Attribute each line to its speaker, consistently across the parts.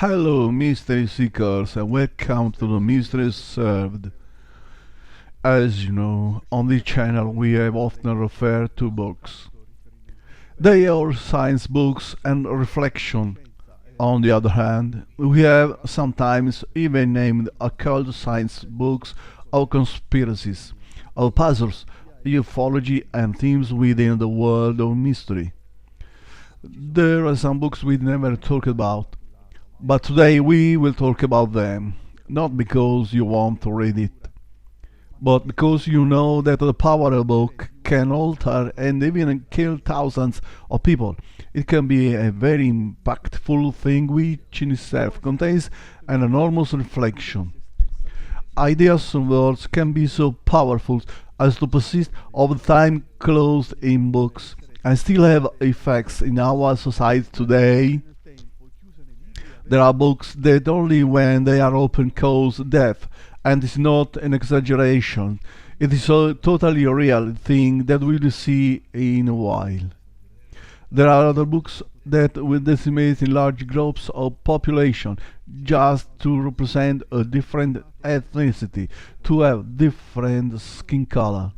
Speaker 1: Hello, mystery seekers, and welcome to the Mystery Served. As you know, on this channel we have often referred to books. They are science books and reflection. On the other hand, we have sometimes even named occult science books or conspiracies, or puzzles, ufology, and themes within the world of mystery. There are some books we never talk about, but today we will talk about them, not because you want to read it, but because you know that the power of a book can alter and even kill thousands of people. It can be a very impactful thing which in itself contains an enormous reflection. Ideas and words can be so powerful as to persist over time closed in books and still have effects in our society today. There are books that only when they are open cause death, and it's not an exaggeration. It is a totally real thing that we will see in a while. There are other books that will decimate in large groups of population just to represent a different ethnicity, to have different skin color.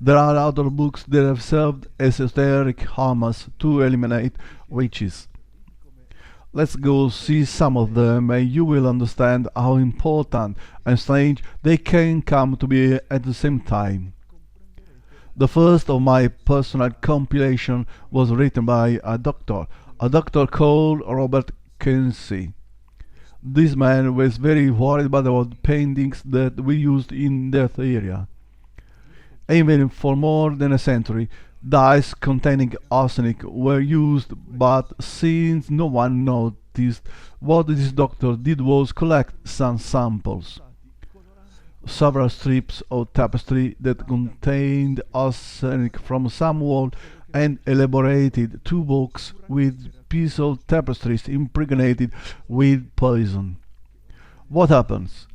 Speaker 1: There are other books that have served as esoteric hammers to eliminate witches. Let's go see some of them and you will understand how important and strange they can come to be at the same time. The first of my personal compilation was written by a doctor called Robert Kinsey. This man was very worried about the paintings that we used in that area. Even for more than a century, dyes containing arsenic were used, but since no one noticed, what this doctor did was collect some samples. Several strips of tapestry that contained arsenic from some wall and elaborated two books with pieces of tapestries impregnated with poison. What happens?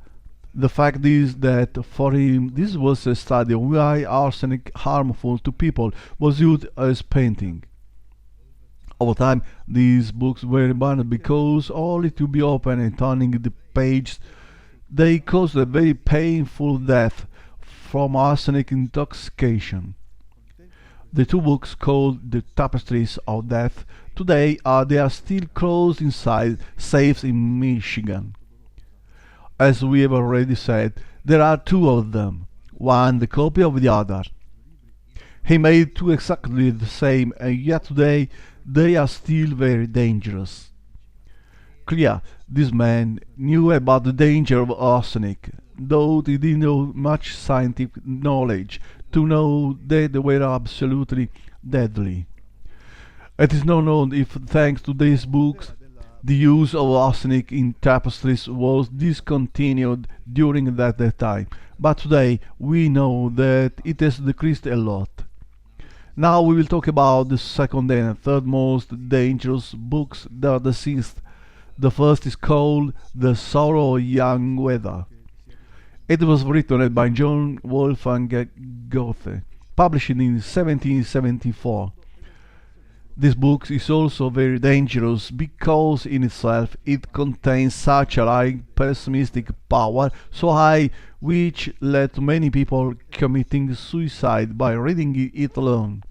Speaker 1: The fact is that for him this was a study of why arsenic harmful to people was used as painting. Over time these books were banned because only to be opened and turning the pages they caused a very painful death from arsenic intoxication. The two books called The Tapestries of Death today they are still closed inside safes in Michigan. As we have already said, there are two of them, one the copy of the other. He made two exactly the same, and yet today they are still very dangerous. Clear, this man knew about the danger of arsenic, though he didn't know much scientific knowledge to know that they were absolutely deadly. It is not known if, thanks to these books, the use of arsenic in tapestries was discontinued during that time, but today we know that it has decreased a lot. Now we will talk about the second and third most dangerous books that exist. The first is called The Sorrow of Young Weather. It was written by John Wolfgang Goethe, published in 1774. This book is also very dangerous because in itself it contains such a high pessimistic power, so high which led to many people committing suicide by reading it alone.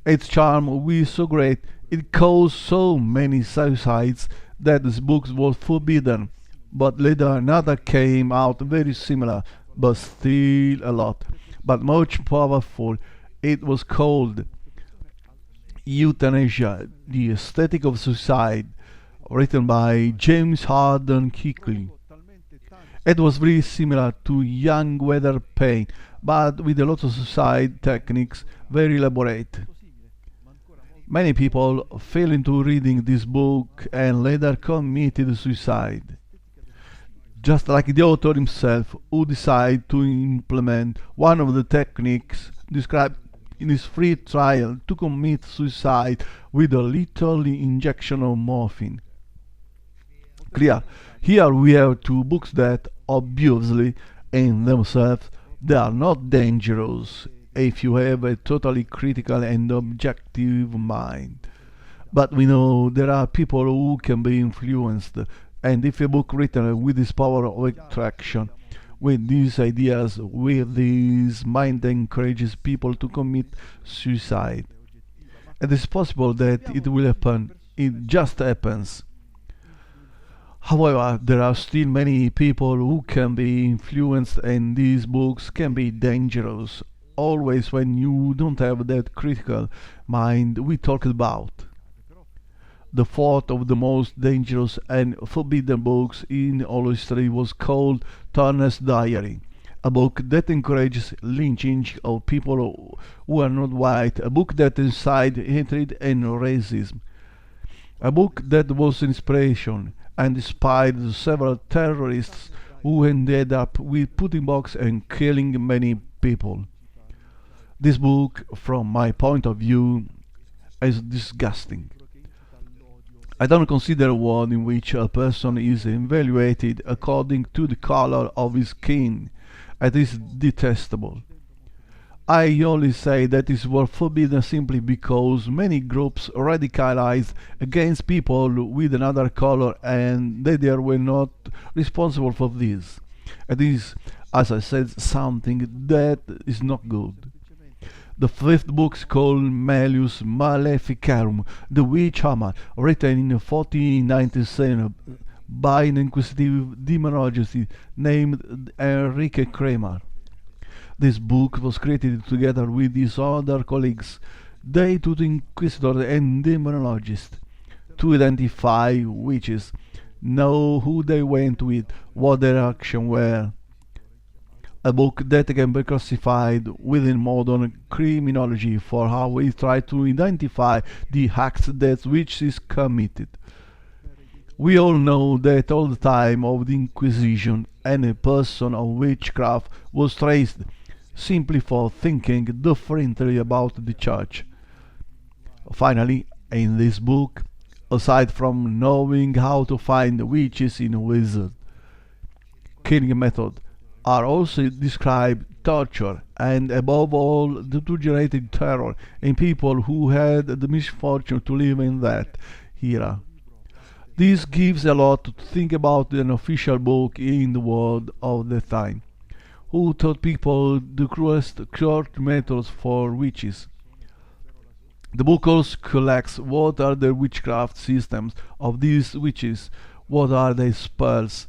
Speaker 1: Its charm was so great, it caused so many suicides that this book was forbidden, but later another came out very similar, but still a lot, but much powerful. It was called Euthanasia, the Aesthetic of Suicide, written by James Harden Kickley. It was very similar to Young Weather Pain, but with a lot of suicide techniques, very elaborate. Many people fell into reading this book and later committed suicide. Just like the author himself, who decided to implement one of the techniques described in his free trial to commit suicide with a little injection of morphine. Clear. Here we have two books that, obviously, in themselves, they are not dangerous if you have a totally critical and objective mind. But we know there are people who can be influenced, and if a book written with this power of attraction, with these ideas, with this mind that encourages people to commit suicide, it is possible that it will happen. It just happens. However, there are still many people who can be influenced, and these books can be dangerous. Always when you don't have that critical mind we talked about. The fourth of the most dangerous and forbidden books in all history was called Turner's Diary, a book that encourages lynching of people who are not white, a book that incited hatred and racism, a book that was inspiration and inspired several terrorists who ended up with putting bombs and killing many people. This book, from my point of view, is disgusting. I don't consider one in which a person is evaluated according to the color of his skin. It is detestable. I only say that it was forbidden simply because many groups radicalized against people with another color and they were not responsible for this. It is, as I said, something that is not good. The fifth book is called Malleus Maleficarum, The Witch Hammer, written in 1497 by an inquisitive demonologist named Enrique Kramer. This book was created together with his other colleagues, they two inquisitors and demonologists, to identify witches, know who they went with, what their actions were. A book that can be classified within modern criminology for how we try to identify the acts that witches committed. We all know that all the time of the Inquisition any person of witchcraft was traced simply for thinking differently about the church. Finally, in this book, aside from knowing how to find witches in a wizard, killing method are also described torture and above all the generated terror in people who had the misfortune to live in that era. This gives a lot to think about an official book in the world of the time, who taught people the cruelest court methods for witches. The book also collects what are the witchcraft systems of these witches, what are their spells,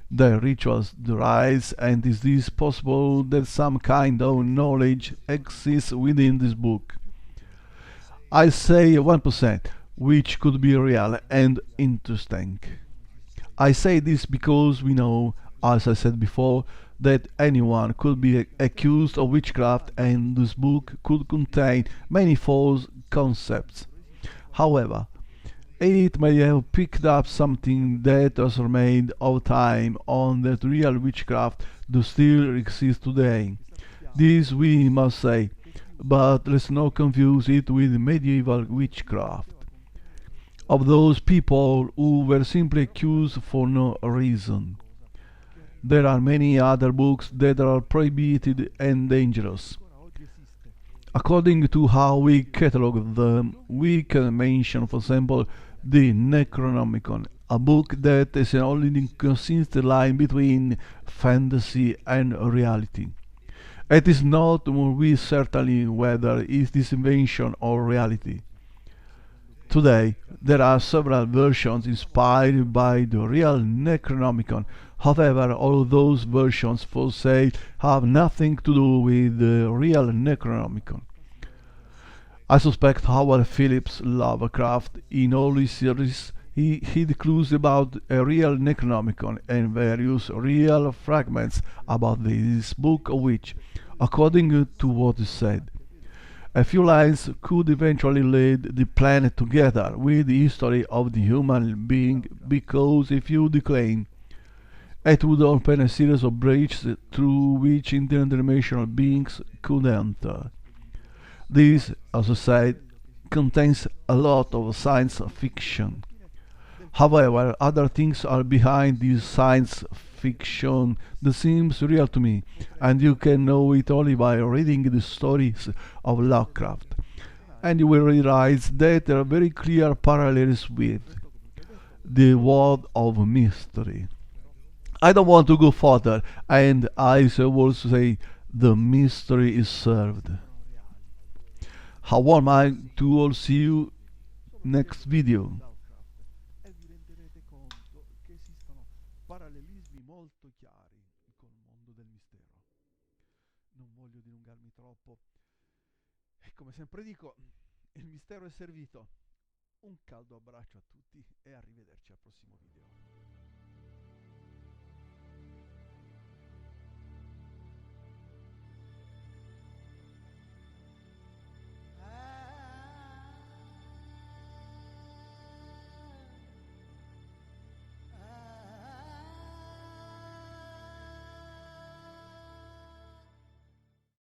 Speaker 1: their rituals, the rites, and is this possible that some kind of knowledge exists within this book? I say 1%, which could be real and interesting. I say this because we know, as I said before, that anyone could be accused of witchcraft and this book could contain many false concepts. However, it may have picked up something that has remained of time on that real witchcraft does still exist today. This we must say, but let's not confuse it with medieval witchcraft, of those people who were simply accused for no reason. There are many other books that are prohibited and dangerous. According to how we catalog them, we can mention, for example, the Necronomicon, a book that is an only inconsistent line between fantasy and reality. It is not we certainly whether it is this invention or reality. Today, there are several versions inspired by the real Necronomicon. However, all those versions for sale have nothing to do with the real Necronomicon. I suspect Howard Phillips Lovecraft, in all his series, he hid clues about a real Necronomicon and various real fragments about this book of which, according to what is said, a few lines could eventually lead the planet together with the history of the human being, because if you decline, it would open a series of breaches through which interdimensional beings could enter. This, as I said, contains a lot of science fiction. However, other things are behind this science fiction that seems real to me, and you can know it only by reading the stories of Lovecraft. and you will realize that there are very clear parallels with the world of mystery. I don't want to go further, and I shall also say the mystery is served. How am I to all see you next video? E vi renderete conto che esistono parallelismi molto chiari con il mondo del mistero. Non voglio dilungarmi troppo. E come sempre dico, il mistero è servito. Un caldo abbraccio a tutti e arrivederci al prossimo video.